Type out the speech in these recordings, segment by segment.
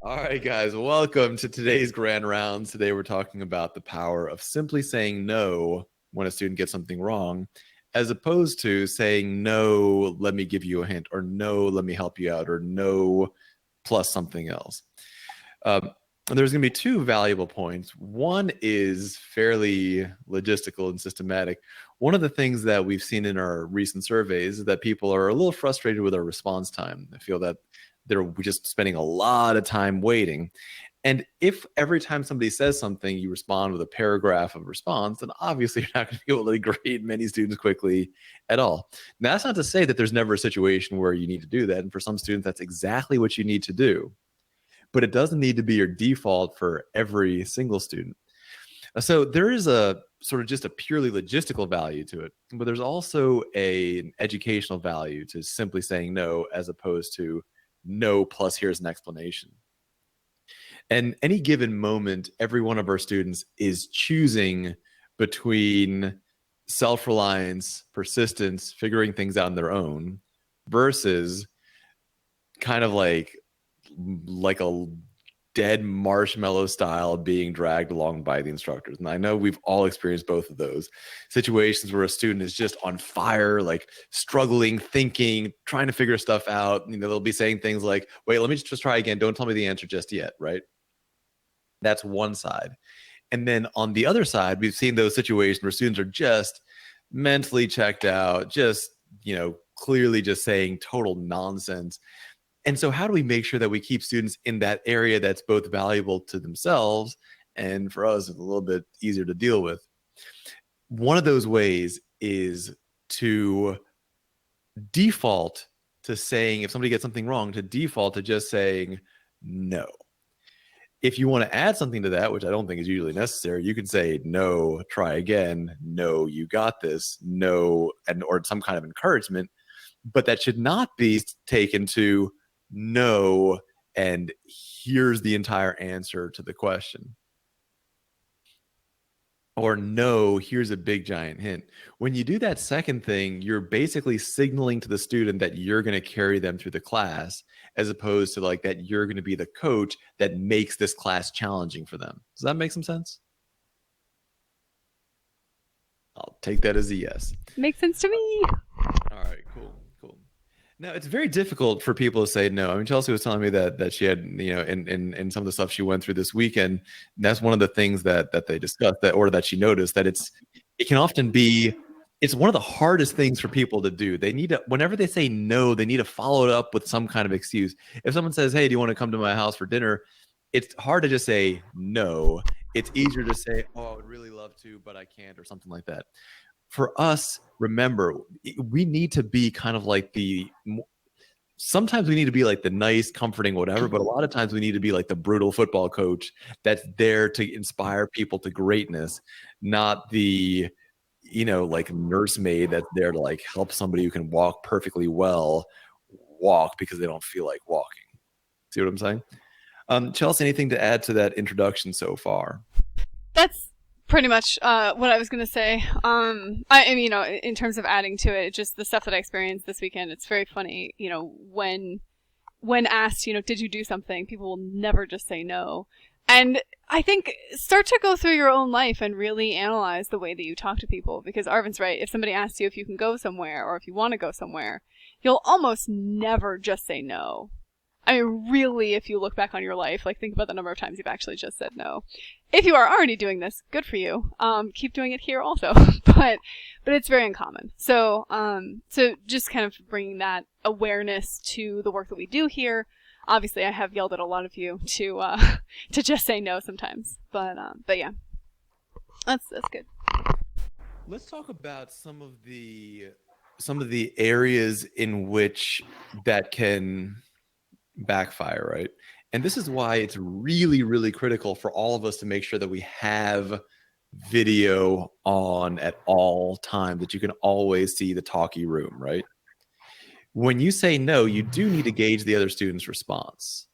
All right, guys, welcome to today's Grand Rounds. Today we're talking about the power of simply saying no when a student gets something wrong, as opposed to saying no, let me give you a hint, or no, let me help you out, or no, plus something else. There's going to be two valuable points. One is fairly logistical and systematic. One of the things that we've seen in our recent surveys is that people are a little frustrated with our response time. I feel that they're just spending a lot of time waiting. And if every time somebody says something, you respond with a paragraph of response, then obviously you're not going to be able to grade many students quickly at all. Now, that's not to say that there's never a situation where you need to do that. And for some students, that's exactly what you need to do. But it doesn't need to be your default for every single student. So there is a sort of just a purely logistical value to it, but there's also an educational value to simply saying no as opposed to no plus here's an explanation. And any given moment, every one of our students is choosing between self-reliance, persistence, figuring things out on their own, versus kind of like a dead marshmallow style being dragged along by the instructors. And I know we've all experienced both of those situations where a student is just on fire, like struggling, thinking, trying to figure stuff out. They'll be saying things like, wait, let me just try again. Don't tell me the answer just yet, right? That's one side. And then on the other side, we've seen those situations where students are just mentally checked out, just, clearly just saying total nonsense. And so how do we make sure that we keep students in that area that's both valuable to themselves and for us a little bit easier to deal with? One of those ways is to default to saying, if somebody gets something wrong, to default to just saying no. If you want to add something to that, which I don't think is usually necessary, you can say no, try again, no, you got this, no, or some kind of encouragement. But that should not be taken to no, and here's the entire answer to the question. Or no, here's a big giant hint. When you do that second thing, you're basically signaling to the student that you're going to carry them through the class, as opposed to like that you're going to be the coach that makes this class challenging for them. Does that make some sense? I'll take that as a yes. Makes sense to me. All right, cool. Now, it's very difficult for people to say no. I mean, Chelsea was telling me that she had, in some of the stuff she went through this weekend, that's one of the things that they discussed, that she noticed, that it can often be, it's one of the hardest things for people to do. They need to, whenever they say no, they need to follow it up with some kind of excuse. If someone says, hey, do you want to come to my house for dinner? It's hard to just say no. It's easier to say, oh, I would really love to, but I can't, or something like that. For us, remember, we need to be kind of like sometimes we need to be like the nice, comforting, whatever, but a lot of times we need to be like the brutal football coach that's there to inspire people to greatness, not the, like nursemaid that's there to like help somebody who can walk perfectly well walk because they don't feel like walking. See what I'm saying? Chelsea, anything to add to that introduction so far? That's pretty much what I was going to say. I mean, in terms of adding to it, just the stuff that I experienced this weekend, it's very funny, when asked, did you do something, people will never just say no. And I think start to go through your own life and really analyze the way that you talk to people, because Arvin's right. If somebody asks you if you can go somewhere or if you want to go somewhere, you'll almost never just say no. I mean, really, if you look back on your life, like think about the number of times you've actually just said no. If you are already doing this, good for you. Keep doing it here also, but it's very uncommon. So just kind of bringing that awareness to the work that we do here. Obviously, I have yelled at a lot of you to just say no sometimes, but yeah, that's good. Let's talk about some of the areas in which that can backfire, right? And this is why it's really, really critical for all of us to make sure that we have video on at all times, that you can always see the talkie room, right? When you say no, you do need to gauge the other student's response.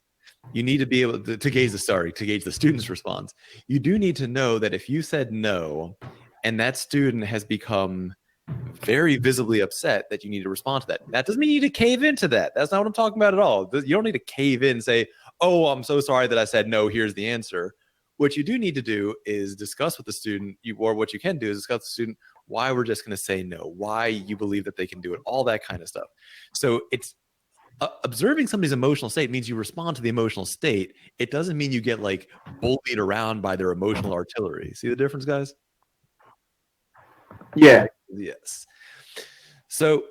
You need to be able to gauge the student's response. You do need to know that if you said no and that student has become very visibly upset, that you need to respond to that. That doesn't mean you need to cave into that. That's not what I'm talking about at all. You don't need to cave in and say, oh, I'm so sorry that I said no, here's the answer. What you do need to do is discuss with the student, or what you can do is discuss with the student why we're just going to say no, why you believe that they can do it, all that kind of stuff. So it's observing somebody's emotional state means you respond to the emotional state. It doesn't mean you get like bullied around by their emotional artillery. See the difference, guys? Yeah. Yes. So,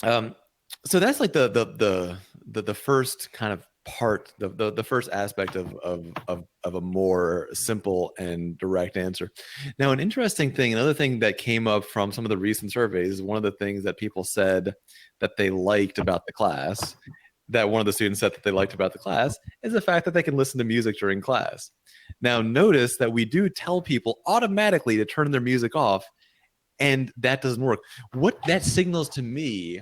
so that's like the first kind of part, the first aspect of a more simple and direct answer. Now, an interesting thing, another thing that came up from some of the recent surveys, one of the things that people said that they liked about the class, that one of the students said that they liked about the class, is the fact that they can listen to music during class. Now, notice that we do tell people automatically to turn their music off, and that doesn't work. What that signals to me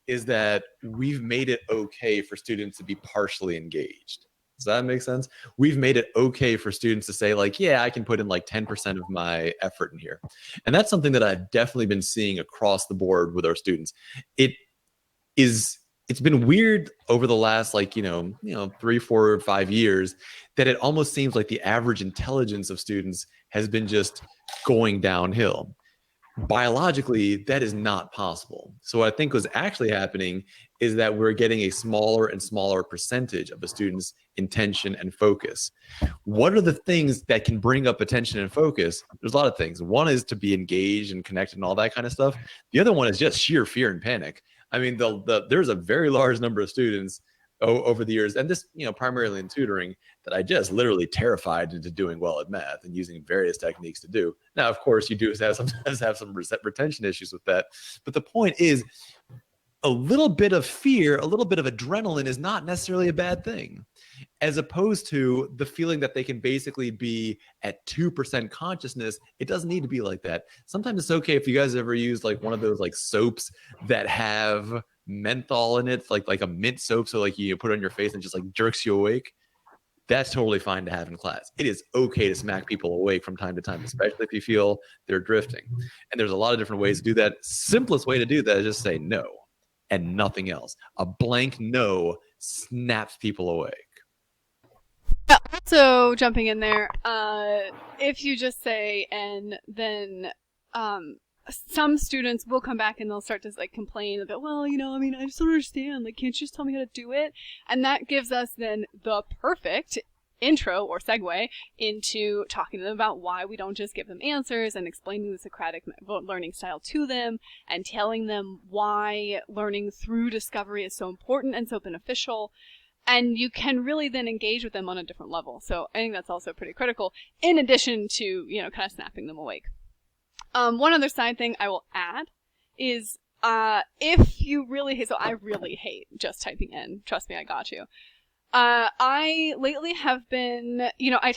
is that we've made it okay for students to be partially engaged. Does that make sense? We've made it okay for students to say like, yeah, I can put in like 10% of my effort in here. And that's something that I've definitely been seeing across the board with our students. It's been weird over the last 3, 4, 5 years that it almost seems like the average intelligence of students has been just going downhill. Biologically, that is not possible. So what I think was actually happening is that we're getting a smaller and smaller percentage of a student's intention and focus. What are the things that can bring up attention and focus? There's a lot of things. One is to be engaged and connected and all that kind of stuff. The other one is just sheer fear and panic. I mean, there's a very large number of students over the years, and this, primarily in tutoring, that I just literally terrified into doing well at math and using various techniques to do. Now, of course, you do sometimes have some retention issues with that. But the point is, a little bit of fear, a little bit of adrenaline is not necessarily a bad thing, as opposed to the feeling that they can basically be at 2% consciousness. It doesn't need to be like that. Sometimes it's okay if you guys ever use like one of those like soaps that have menthol in it, like a mint soap, so like you put it on your face and just like jerks you awake. That's totally fine to have in class. It is okay to smack people awake from time to time, especially if you feel they're drifting. And there's a lot of different ways to do that. Simplest way to do that is just say no and nothing else. A blank no snaps people awake. Yeah, also jumping in there, if you just say and then some students will come back and they'll start to like complain about, well, I just don't understand. Like, can't you just tell me how to do it? And that gives us then the perfect intro or segue into talking to them about why we don't just give them answers and explaining the Socratic learning style to them and telling them why learning through discovery is so important and so beneficial. And you can really then engage with them on a different level. So I think that's also pretty critical, in addition to, kind of snapping them awake. One other side thing I will add is if you really hate, so I really hate just typing in. Trust me, I got you. I lately have been,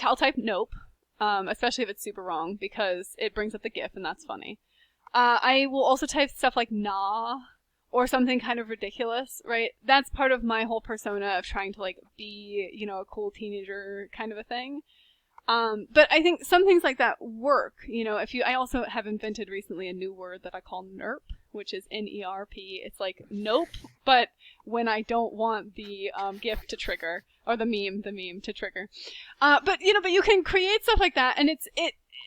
I'll type nope, especially if it's super wrong, because it brings up the GIF and that's funny. I will also type stuff like nah or something kind of ridiculous, right? That's part of my whole persona of trying to like be, a cool teenager kind of a thing. But I think some things like that work. I also have invented recently a new word that I call NERP, which is N-E-R-P. It's like nope, but when I don't want the GIF to trigger, or the meme to trigger. But you can create stuff like that, and even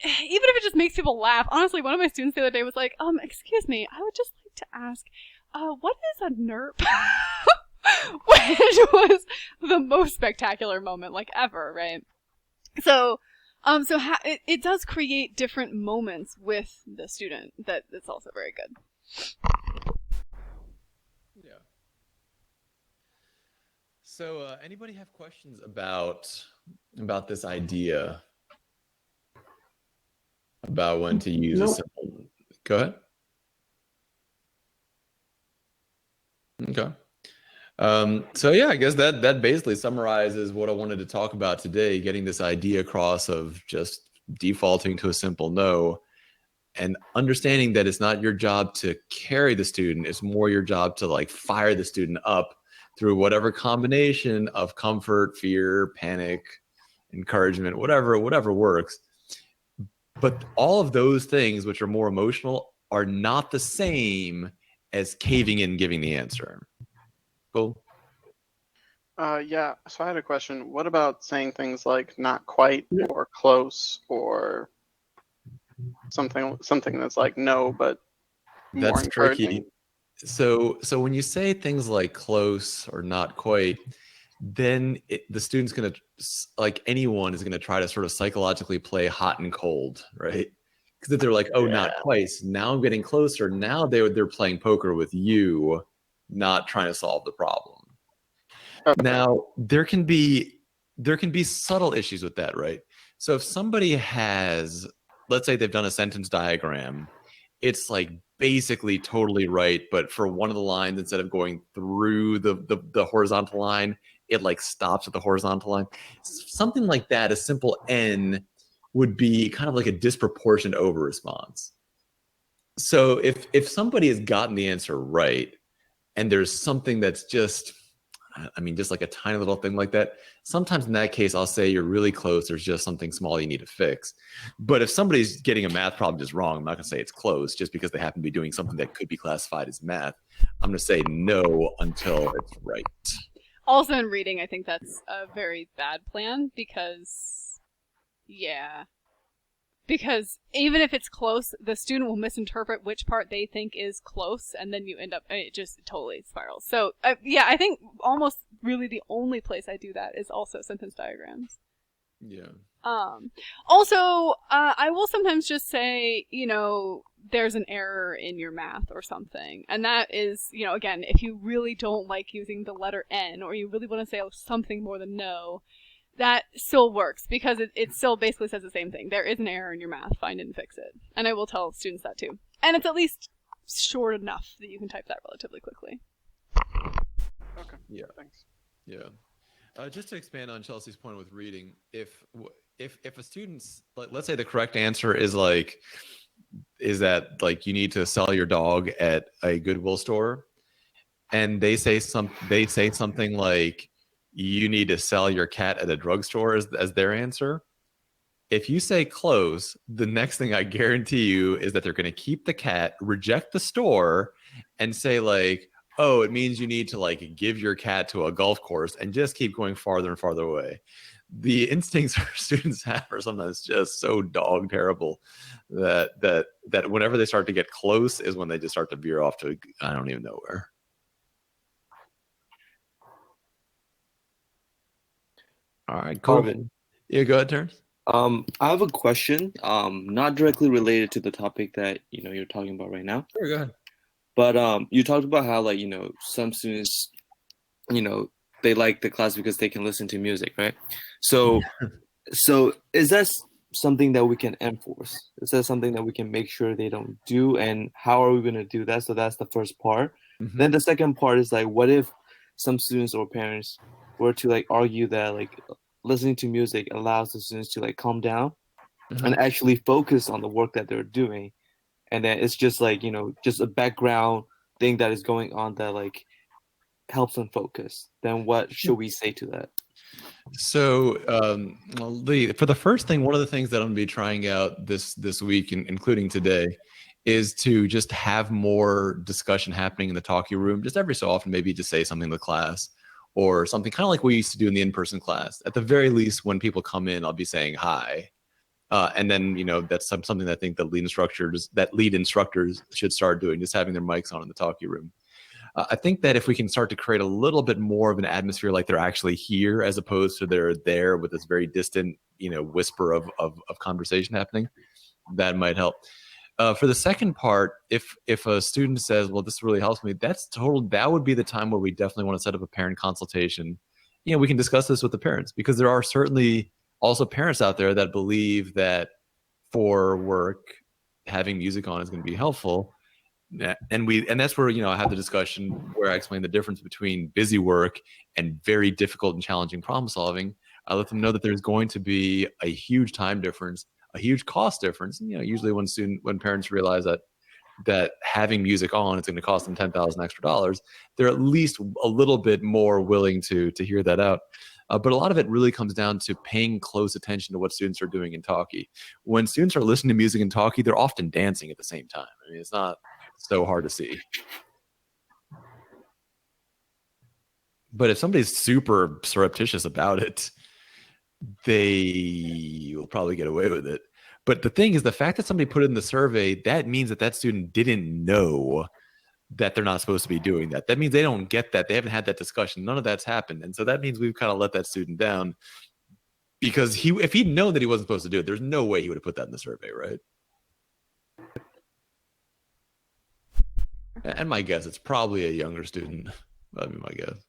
if it just makes people laugh. Honestly, one of my students the other day was like, excuse me, I would just like to ask, what is a NERP? Which was the most spectacular moment, like, ever, right? So it does create different moments with the student that's also very good. Yeah. So anybody have questions about this idea about when to use a simple? Go ahead. Okay. So yeah, I guess that basically summarizes what I wanted to talk about today, getting this idea across of just defaulting to a simple no and understanding that it's not your job to carry the student. It's more your job to like fire the student up through whatever combination of comfort, fear, panic, encouragement, whatever works. But all of those things, which are more emotional, are not the same as caving in, giving the answer. Cool. Yeah, so I had a question. What about saying things like not quite or close or something that's like no but more That's tricky. encouraging? So when you say things like close or not quite, then the student's going to, like anyone is going to try to sort of psychologically play hot and cold, right? Because if they're like, oh, not Yeah. quite, now I'm getting closer. Now they're playing poker with you, not trying to solve the problem. Okay. Now there can be subtle issues with that, right? So if somebody has, let's say they've done a sentence diagram, it's like basically totally right, but for one of the lines, instead of going through the horizontal line, it like stops at the horizontal line. Something like that, a simple N would be kind of like a disproportionate over response. So if somebody has gotten the answer right, and there's something that's just, I mean, just like a tiny little thing like that, sometimes in that case, I'll say you're really close. There's just something small you need to fix. But if somebody's getting a math problem just wrong, I'm not going to say it's close just because they happen to be doing something that could be classified as math. I'm going to say no until it's right. Also, in reading, I think that's a very bad plan because, yeah. Because even if it's close, the student will misinterpret which part they think is close, and then you end up, it just totally spirals. So, yeah, I think almost really the only place I do that is also sentence diagrams. Yeah. Also, I will sometimes just say, there's an error in your math or something. And that is, again, if you really don't like using the letter N, or you really want to say something more than no, that still works because it still basically says the same thing. There is an error in your math. Find it and fix it. And I will tell students that too. And it's at least short enough that you can type that relatively quickly. Okay. Yeah. Thanks. Yeah. Just to expand on Chelsea's point with reading, if a student's, let's say the correct answer is that like you need to sell your dog at a Goodwill store, and they say something like you need to sell your cat at a drugstore as their answer. If you say close, the next thing I guarantee you is that they're going to keep the cat, reject the store, and say like, oh, it means you need to like give your cat to a golf course, and just keep going farther and farther away. The instincts our students have are sometimes just so dog terrible that whenever they start to get close is when they just start to veer off to I don't even know where. All right, cool. Marvin, Yeah, go ahead, Terrence. I have a question, not directly related to the topic that you're talking about right now. Sure, go ahead. But you talked about how some students, they like the class because they can listen to music, right? So, so is that something that we can enforce? Is that something that we can make sure they don't do? And how are we going to do that? So that's the first part. Mhm. Then the second part is like, what if some students or parents were to like argue that like listening to music allows the students to like calm down and actually focus on the work that they're doing, and then it's just like just a background thing that is going on that like helps them focus, then what should we say to that? So, for the first thing, one of the things that I'm going to be trying out this week, including today, is to just have more discussion happening in the talkie room, just every so often, maybe just say something to the class or something kind of like we used to do in the in-person class. At the very least, when people come in, I'll be saying hi. And then, that's something that I think that lead instructors should start doing, just having their mics on in the talkie room. I think that if we can start to create a little bit more of an atmosphere like they're actually here as opposed to they're there with this very distant, whisper of conversation happening, that might help. For the second part, if a student says, well, this really helps me, that would be the time where we definitely want to set up a parent consultation. We can discuss this with the parents, because there are certainly also parents out there that believe that for work, having music on is going to be helpful. And that's where I have the discussion where I explain the difference between busy work and very difficult and challenging problem solving. I let them know that there's going to be a huge time difference, a huge cost difference. Usually when parents realize that having music on is going to cost them $10,000 extra, they're at least a little bit more willing to hear that out. But a lot of it really comes down to paying close attention to what students are doing in talkie. When students are listening to music in talkie, they're often dancing at the same time. I mean, it's not so hard to see. But if somebody's super surreptitious about it, they will probably get away with it. But the thing is, the fact that somebody put it in the survey, that means that student didn't know that they're not supposed to be doing that. That means they don't get that. They haven't had that discussion. None of that's happened. And so that means we've kind of let that student down, because if he'd known that he wasn't supposed to do it, there's no way he would have put that in the survey, right? And my guess, it's probably a younger student. That'd be my guess.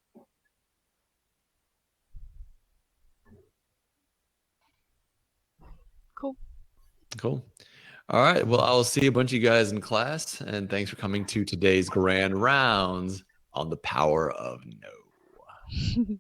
Cool. All right. Well, I'll see a bunch of you guys in class, and thanks for coming to today's grand rounds on the power of no.